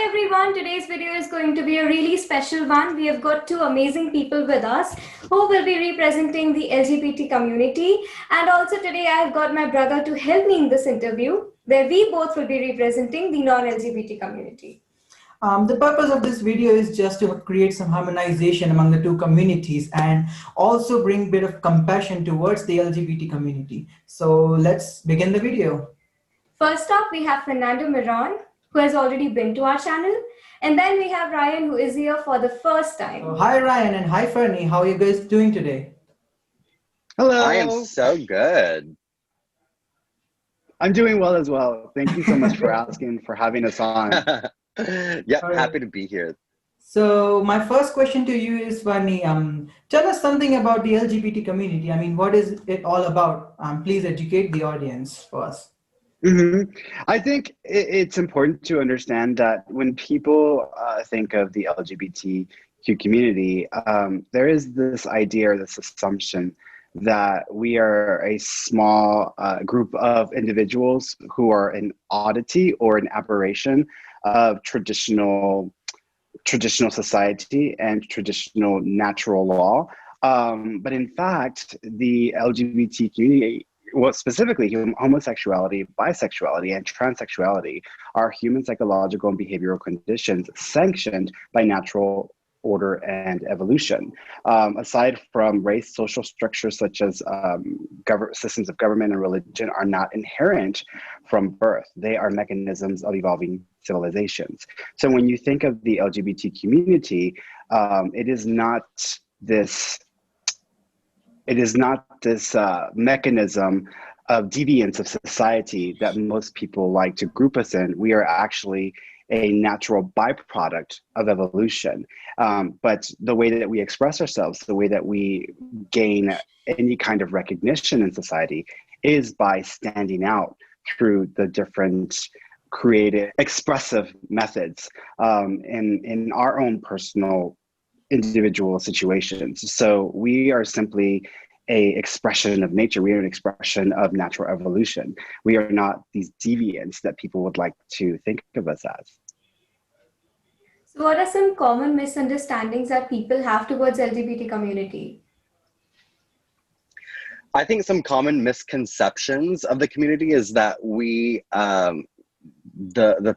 everyone, today's video is going to be a really special one. We have got two amazing people with us who will be representing the LGBT community. And also today I have got my brother to help me in this interview, where we both will be representing the non-LGBT community. The purpose of this video is just to create some harmonization among the two communities and also bring a bit of compassion towards the LGBT community. So let's begin the video. First up, we have Fernando Marron, who has already been to our channel. And then we have Ryan, who is here for the first time. So, hi Ryan and hi Fernie, how are you guys doing today? Hello. I am so good. I'm doing well as well. Thank you so much for asking, for having us on. Yeah, happy to be here. So my first question to you is, Fernie, tell us something about the LGBT community. I mean, what is it all about? Please educate the audience for us. I think it's important to understand that when people think of the LGBTQ community, there is this idea or this assumption that we are a small group of individuals who are an oddity or an aberration of traditional society and traditional natural law. But in fact, the LGBT community, well, specifically homosexuality, bisexuality, and transsexuality are human psychological and behavioral conditions sanctioned by natural order and evolution. Aside from race, social structures such as systems of government and religion are not inherent from birth. They are mechanisms of evolving civilizations. So when you think of the LGBT community, it is not this mechanism of deviance of society that most people like to group us in. We are actually a natural byproduct of evolution. But the way that we express ourselves, the way that we gain any kind of recognition in society is by standing out through the different creative, expressive methods in our own personal individual situations. So we are simply an expression of nature. We are an expression of natural evolution. We are not these deviants that people would like to think of us as. So what are some common misunderstandings that people have towards LGBT community? I think some common misconceptions of the community is that the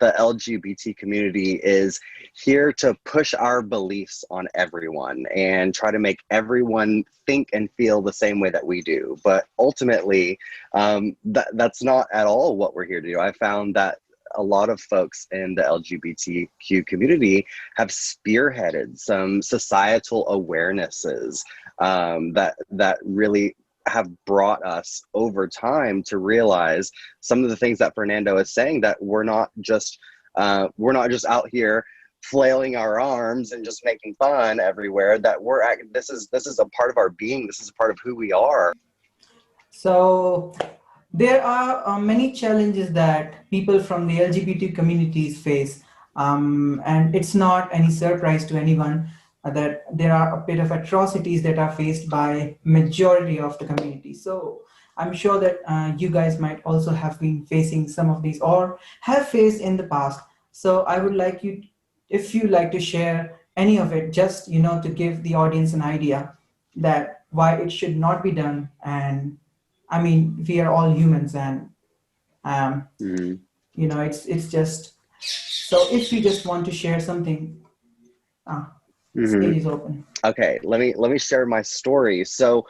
LGBT community is here to push our beliefs on everyone and try to make everyone think and feel the same way that we do. But ultimately, that's not at all what we're here to do. I found that a lot of folks in the LGBTQ community have spearheaded some societal awarenesses that really have brought us over time to realize some of the things that Fernando is saying, that we're not just out here flailing our arms and just making fun everywhere, that this is a part of our being. This is a part of who we are. So there are many challenges that people from the LGBT communities face, and it's not any surprise to anyone that there are a bit of atrocities that are faced by majority of the community. So I'm sure that you guys might also have been facing some of these or have faced in the past. So I would like you, if you like to share any of it, just, to give the audience an idea that why it should not be done. And I mean, we are all humans, and it's just, so if you just want to share something, stage is open. Okay, let me share my story. So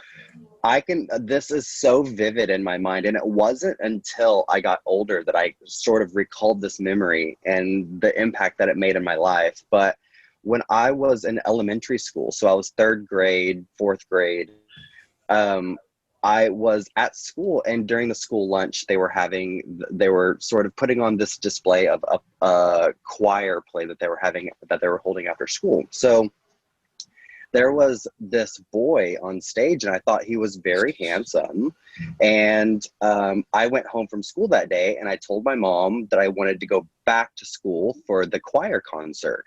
this is so vivid in my mind, and it wasn't until I got older that I sort of recalled this memory and the impact that it made in my life. But when I was in elementary school, so I was 3rd grade, 4th grade, I was at school, and during the school lunch, they were sort of putting on this display of a choir play that they were holding after school. So there was this boy on stage, and I thought he was very handsome. And I went home from school that day, and I told my mom that I wanted to go back to school for the choir concert.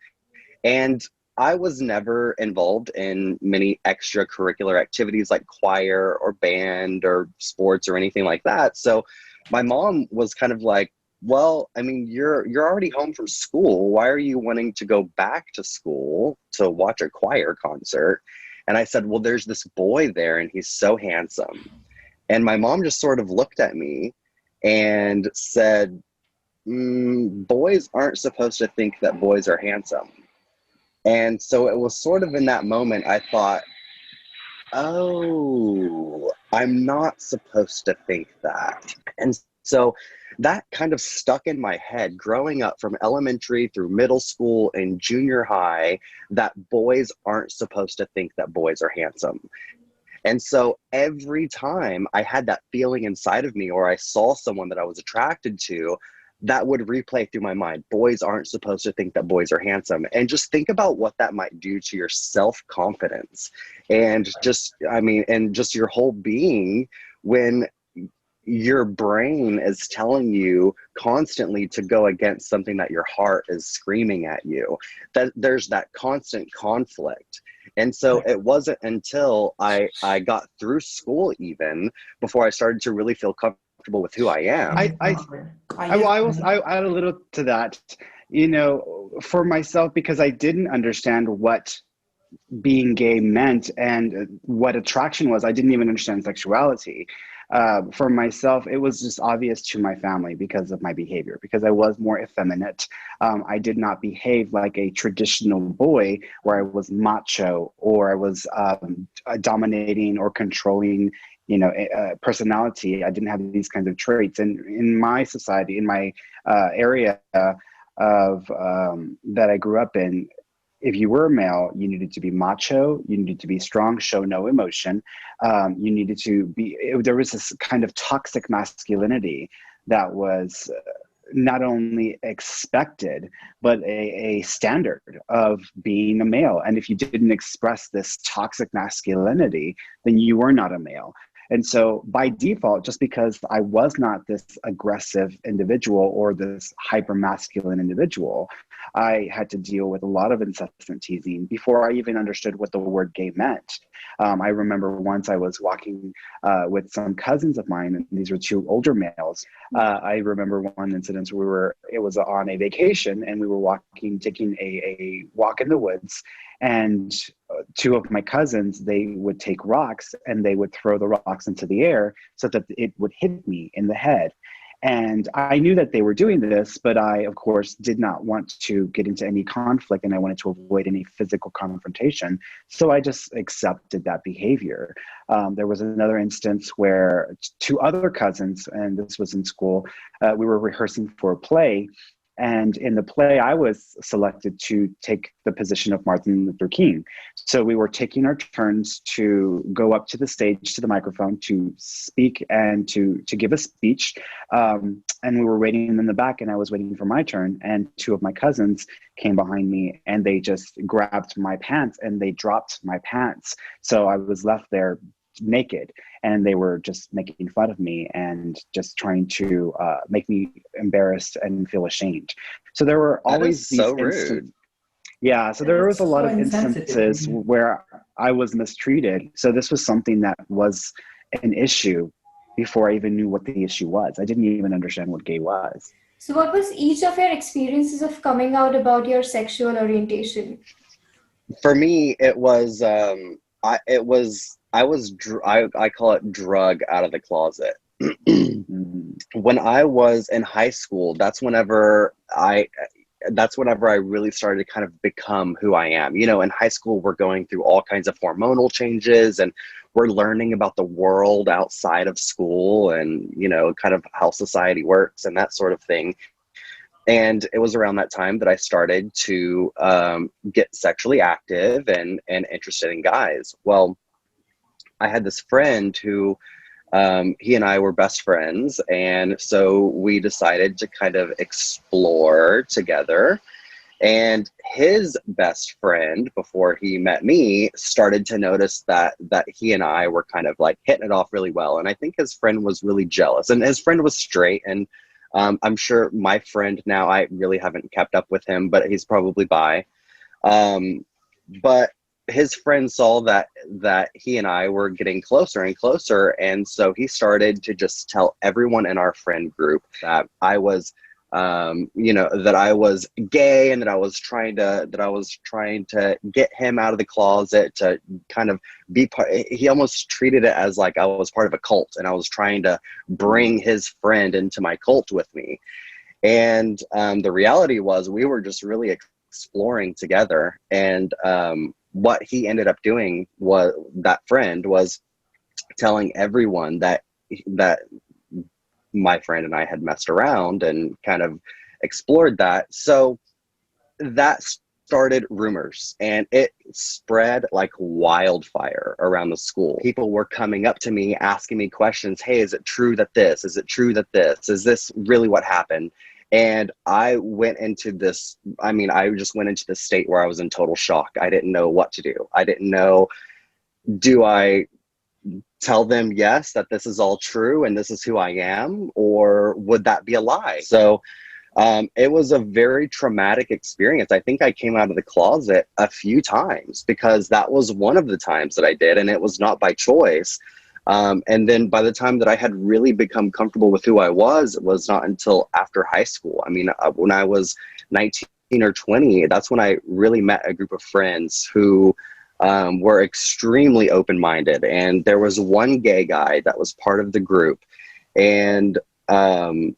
And I was never involved in many extracurricular activities like choir or band or sports or anything like that. So my mom was kind of like, well, I mean, you're already home from school. Why are you wanting to go back to school to watch a choir concert? And I said, well, there's this boy there and he's so handsome. And my mom just sort of looked at me and said, boys aren't supposed to think that boys are handsome. And so it was sort of in that moment I thought, oh, I'm not supposed to think that. And so that kind of stuck in my head growing up from elementary through middle school and junior high, that boys aren't supposed to think that boys are handsome. And so every time I had that feeling inside of me, or I saw someone that I was attracted to, that would replay through my mind. Boys aren't supposed to think that boys are handsome. And just think about what that might do to your self-confidence and just, I mean, and just your whole being when your brain is telling you constantly to go against something that your heart is screaming at you. That there's that constant conflict. And so it wasn't until I got through school even before I started to really feel comfortable with who I am. I will add a little to that, you know, for myself, because I didn't understand what being gay meant and what attraction was. I didn't even understand sexuality. For myself, it was just obvious to my family because of my behavior, because I was more effeminate. I did not behave like a traditional boy where I was macho or I was dominating or controlling, you know, personality. I didn't have these kinds of traits. And in my society, in my area of that I grew up in, if you were a male, you needed to be macho, you needed to be strong, show no emotion. You needed to be, there was this kind of toxic masculinity that was not only expected, but a standard of being a male. And if you didn't express this toxic masculinity, then you were not a male. And so by default, just because I was not this aggressive individual or this hyper masculine individual, I had to deal with a lot of incessant teasing before I even understood what the word gay meant. I remember once I was walking with some cousins of mine, and these were two older males. I remember one incident where it was on a vacation and we were taking a walk in the woods, and two of my cousins, they would take rocks and they would throw the rocks into the air so that it would hit me in the head. And I knew that they were doing this, but I, of course, did not want to get into any conflict and I wanted to avoid any physical confrontation. So I just accepted that behavior. There was another instance where two other cousins, and this was in school, we were rehearsing for a play. And in the play, I was selected to take the position of Martin Luther King. So we were taking our turns to go up to the stage, to the microphone, to speak and to give a speech. And we were waiting in the back, and I was waiting for my turn. And two of my cousins came behind me, and they just grabbed my pants, and they dropped my pants. So I was left there naked, and they were just making fun of me and just trying to make me embarrassed and feel ashamed. So there were always these rude. Yeah, so there was a lot of insensitive. instances where I was mistreated. So this was something that was an issue before I even knew what the issue was. I didn't even understand what gay was. So what was each of your experiences of coming out about your sexual orientation? For me, it was I call it drug out of the closet. When I was in high school, that's whenever I really started to kind of become who I am. You know, in high school, we're going through all kinds of hormonal changes and we're learning about the world outside of school and, you know, kind of how society works and that sort of thing. And it was around that time that I started to get sexually active and interested in guys. Well, I had this friend who he and I were best friends. And so we decided to kind of explore together. And his best friend, before he met me, started to notice that he and I were kind of like hitting it off really well. And I think his friend was really jealous. And his friend was straight. And I'm sure my friend now, I really haven't kept up with him, but he's probably bi. But his friend saw that he and I were getting closer and closer. And so he started to just tell everyone in our friend group that I was that I was gay and that I was trying to get him out of the closet to kind of be part. He almost treated it as like I was part of a cult and I was trying to bring his friend into my cult with me. And the reality was we were just really exploring together. And what he ended up doing was that friend was telling everyone that my friend and I had messed around and kind of explored that. So that started rumors and it spread like wildfire around the school. People were coming up to me, asking me questions. Hey, is it true that this? Is it true that this? Is this really what happened? And I went into this, I just went into this state where I was in total shock. I didn't know what to do. I didn't know, do I tell them, yes, that this is all true and this is who I am, or would that be a lie? So it was a very traumatic experience. I think I came out of the closet a few times because that was one of the times that I did, and it was not by choice. And then by the time that I had really become comfortable with who I was, it was not until after high school. When I was 19 or 20, that's when I really met a group of friends who were extremely open-minded. And there was one gay guy that was part of the group. And I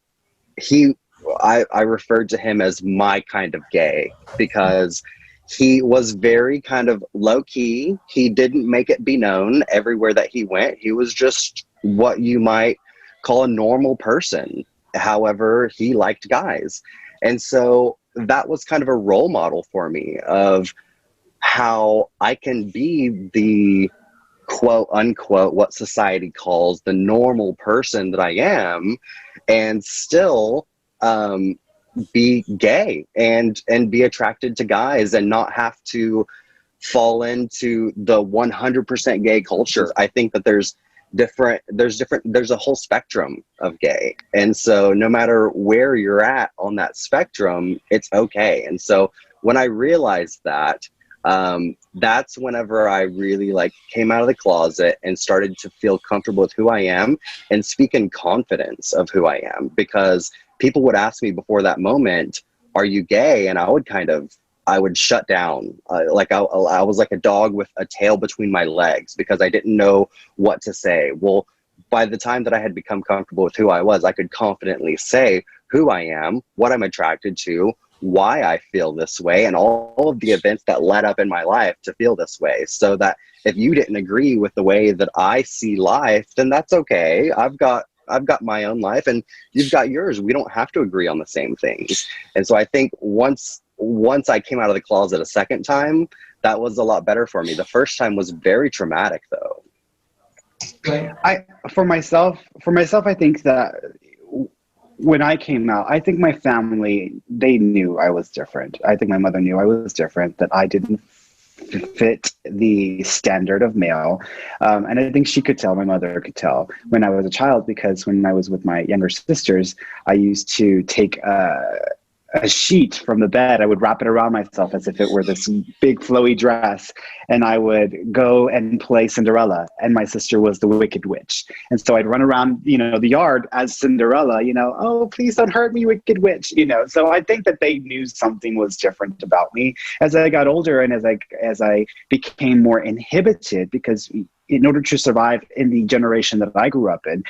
referred to him as my kind of gay because he was very kind of low-key. He didn't make it be known everywhere that he went. He was just what you might call a normal person. However, he liked guys. And so that was kind of a role model for me of how I can be the quote unquote what society calls the normal person that I am and still be gay and be attracted to guys and not have to fall into the 100% gay culture. I think that there's a whole spectrum of gay, and so no matter where you're at on that spectrum, it's okay. And so when I realized that, that's whenever I really came out of the closet and started to feel comfortable with who I am and speak in confidence of who I am, because people would ask me before that moment, are you gay? And I would shut down. I was like a dog with a tail between my legs because I didn't know what to say. Well, by the time that I had become comfortable with who I was, I could confidently say who I am, what I'm attracted to, why I feel this way, and all of the events that led up in my life to feel this way, so that if you didn't agree with the way that I see life, then that's okay. I've got my own life and you've got yours. We don't have to agree on the same things. And so I think once I came out of the closet a second time, that was a lot better for me. The first time was very traumatic though. For myself, I think that when I came out, I think my family, they knew I was different. I think my mother knew I was different, that I didn't fit the standard of male. And I think she could tell, my mother could tell when I was a child, because when I was with my younger sisters, I used to take a sheet from the bed. I would wrap it around myself as if it were this big flowy dress, and I would go and play Cinderella, and my sister was the Wicked Witch. And so I'd run around, the yard as Cinderella, oh, please don't hurt me, Wicked Witch, So I think that they knew something was different about me. As I got older and as I became more inhibited, because in order to survive in the generation that I grew up in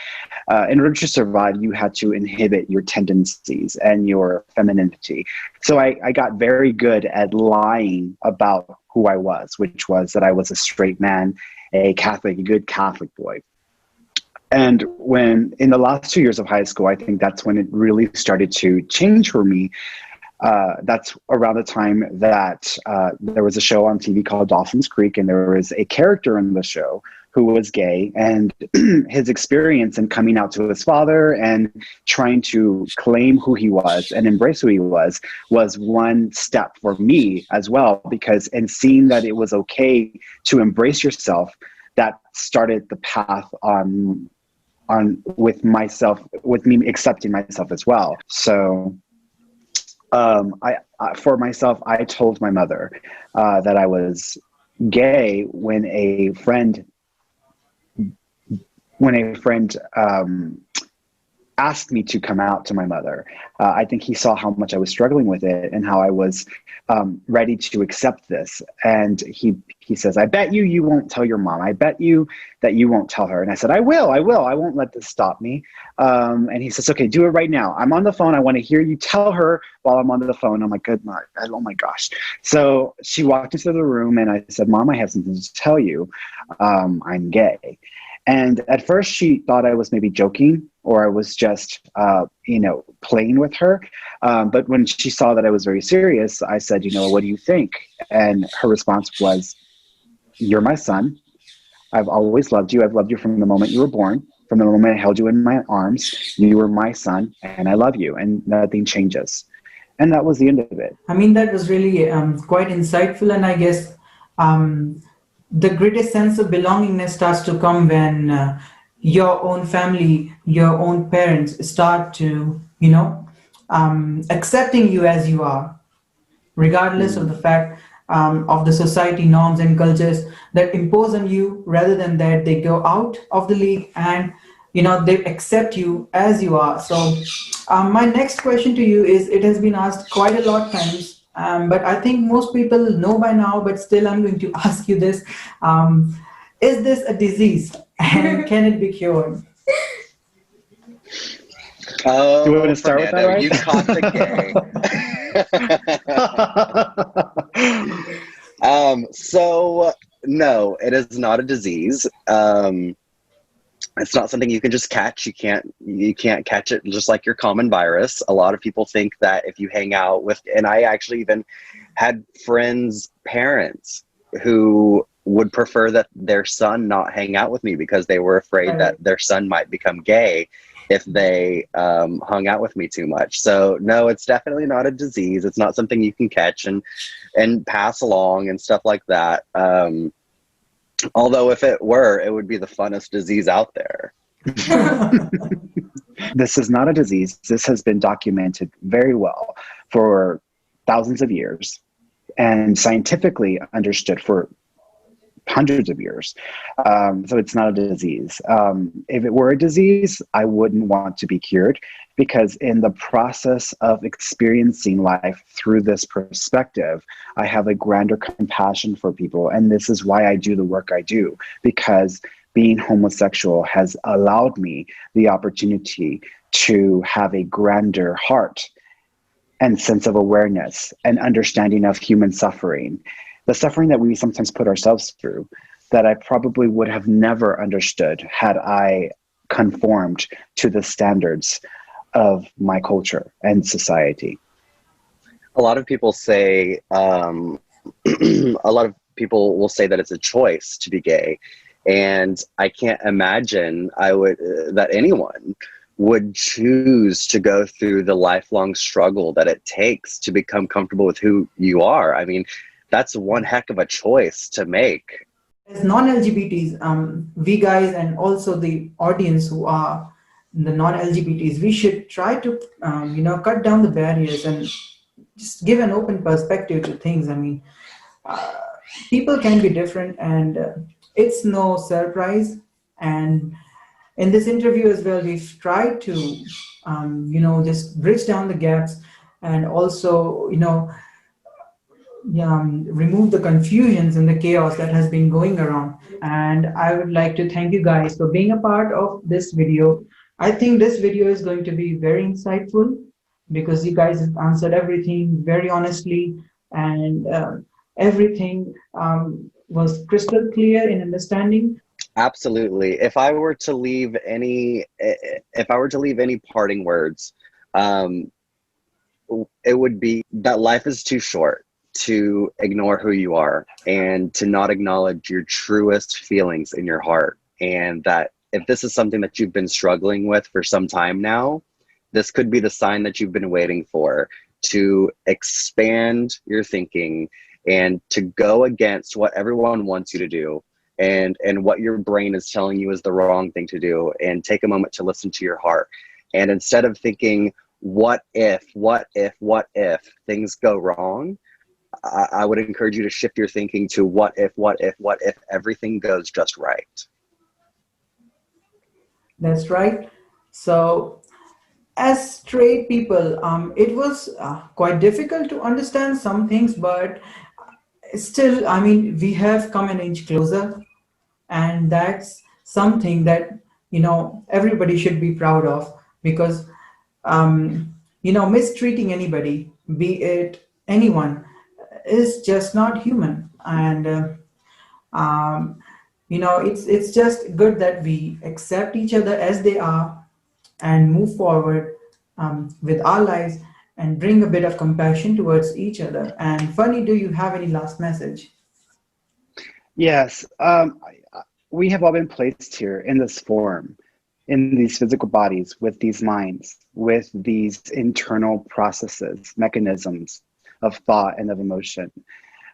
order to survive, you had to inhibit your tendencies and your femininity. So I got very good at lying about who I was, which was that I was a straight man, a good Catholic boy. And when in the last 2 years of high school, I think that's when it really started to change for me. That's around the time that there was a show on TV called Dawson's Creek, and there was a character in the show who was gay, and his experience in coming out to his father and trying to claim who he was and embrace who he was one step for me as well, because in seeing that it was okay to embrace yourself, that started the path on with me accepting myself as well. So for myself, I told my mother that I was gay when a friend asked me to come out to my mother. I think he saw how much I was struggling with it and how I was ready to accept this. And he says, I bet you won't tell your mom. I bet you that you won't tell her. And I said, I will. I won't let this stop me. And he says, okay, do it right now. I'm on the phone. I want to hear you tell her while I'm on the phone. I'm like, good night. Oh my gosh. So she walked into the room and I said, Mom, I have something to tell you. I'm gay. And at first she thought I was maybe joking or I was just, playing with her. But when she saw that I was very serious, I said, what do you think? And her response was, you're my son. I've always loved you. I've loved you from the moment you were born. From the moment I held you in my arms, you were my son and I love you and nothing changes. And that was the end of it. I mean, that was really quite insightful. And I guess the greatest sense of belongingness starts to come when your own family, your own parents start to, accepting you as you are, regardless of the fact of the society norms and cultures that impose on you. Rather than that, they go out of the league and they accept you as you are. So my next question to you is, it has been asked quite a lot of times, but I think most people know by now, but still I'm going to ask you this. Is this a disease and can it be cured? Oh, Do you want to start Fernando, with that, right? you caught the gay. So no, it is not a disease. It's not something you can just catch. You can't catch it just like your common virus. A lot of people think that if you hang out with, and I actually even had friends' parents who would prefer that their son not hang out with me because they were afraid that their son might become gay if they hung out with me too much. So no, it's definitely not a disease. It's not something you can catch and pass along and stuff like that. Although if it were, it would be the funnest disease out there. This is not a disease. This has been documented very well for thousands of years and scientifically understood for hundreds of years. So it's not a disease. If it were a disease, I wouldn't want to be cured, because in the process of experiencing life through this perspective, I have a grander compassion for people. And this is why I do the work I do, because being homosexual has allowed me the opportunity to have a grander heart and sense of awareness and understanding of human suffering. The suffering that we sometimes put ourselves through, that I probably would have never understood had I conformed to the standards of my culture and society. A lot of people say, a lot of people will say that it's a choice to be gay. And I can't imagine that anyone would choose to go through the lifelong struggle that it takes to become comfortable with who you are. I mean, that's one heck of a choice to make. As non-LGBTs, we guys and also the audience who are the non-LGBTs, we should try to, cut down the barriers and just give an open perspective to things. I mean, people can be different, and it's no surprise. And in this interview as well, we've tried to, just bridge down the gaps and also, remove the confusions and the chaos that has been going around. And I would like to thank you guys for being a part of this video. I think this video is going to be very insightful because you guys have answered everything very honestly, and everything was crystal clear in understanding. Absolutely. If I were to leave any parting words, it would be that life is too short to ignore who you are and to not acknowledge your truest feelings in your heart. And that if this is something that you've been struggling with for some time now, this could be the sign that you've been waiting for, to expand your thinking and to go against what everyone wants you to do and what your brain is telling you is the wrong thing to do, and take a moment to listen to your heart. And instead of thinking, what if things go wrong, I would encourage you to shift your thinking to what if everything goes just right. That's right. So as straight people, it was quite difficult to understand some things, but still, I mean, we have come an inch closer, and that's something that everybody should be proud of, because mistreating anybody, be it anyone, is just not human. And um, it's just good that we accept each other as they are and move forward with our lives and bring a bit of compassion towards each other. And Funny, do you have any last message? Yes, we have all been placed here in this form, in these physical bodies, with these minds, with these internal processes, mechanisms of thought and of emotion.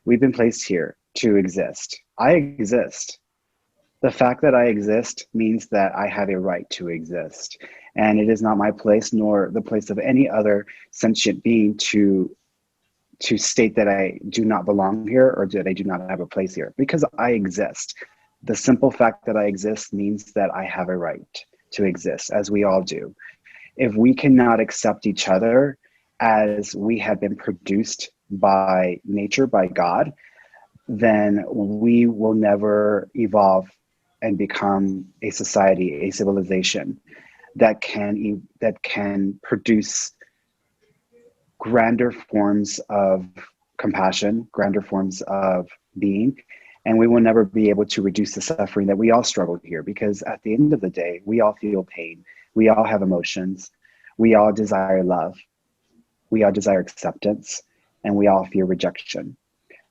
We've been placed here to exist. I exist. The fact that I exist means that I have a right to exist. And it is not my place, nor the place of any other sentient being to state that I do not belong here or that I do not have a place here, because I exist. The simple fact that I exist means that I have a right to exist, as we all do. If we cannot accept each other as we have been produced by nature, by God, then we will never evolve and become a society, a civilization that can produce grander forms of compassion, grander forms of being, and we will never be able to reduce the suffering that we all struggle here, because at the end of the day, we all feel pain, we all have emotions, we all desire love, we all desire acceptance, and we all fear rejection.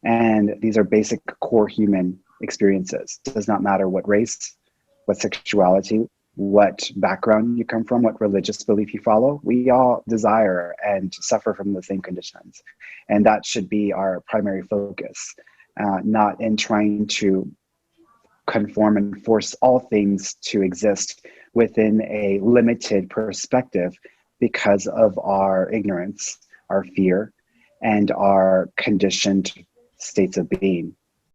And these are basic core human experiences. It does not matter what race, what sexuality, what background you come from, what religious belief you follow. We all desire and suffer from the same conditions. And that should be our primary focus, not in trying to conform and force all things to exist within a limited perspective because of our ignorance, our fear, and our conditioned states of being.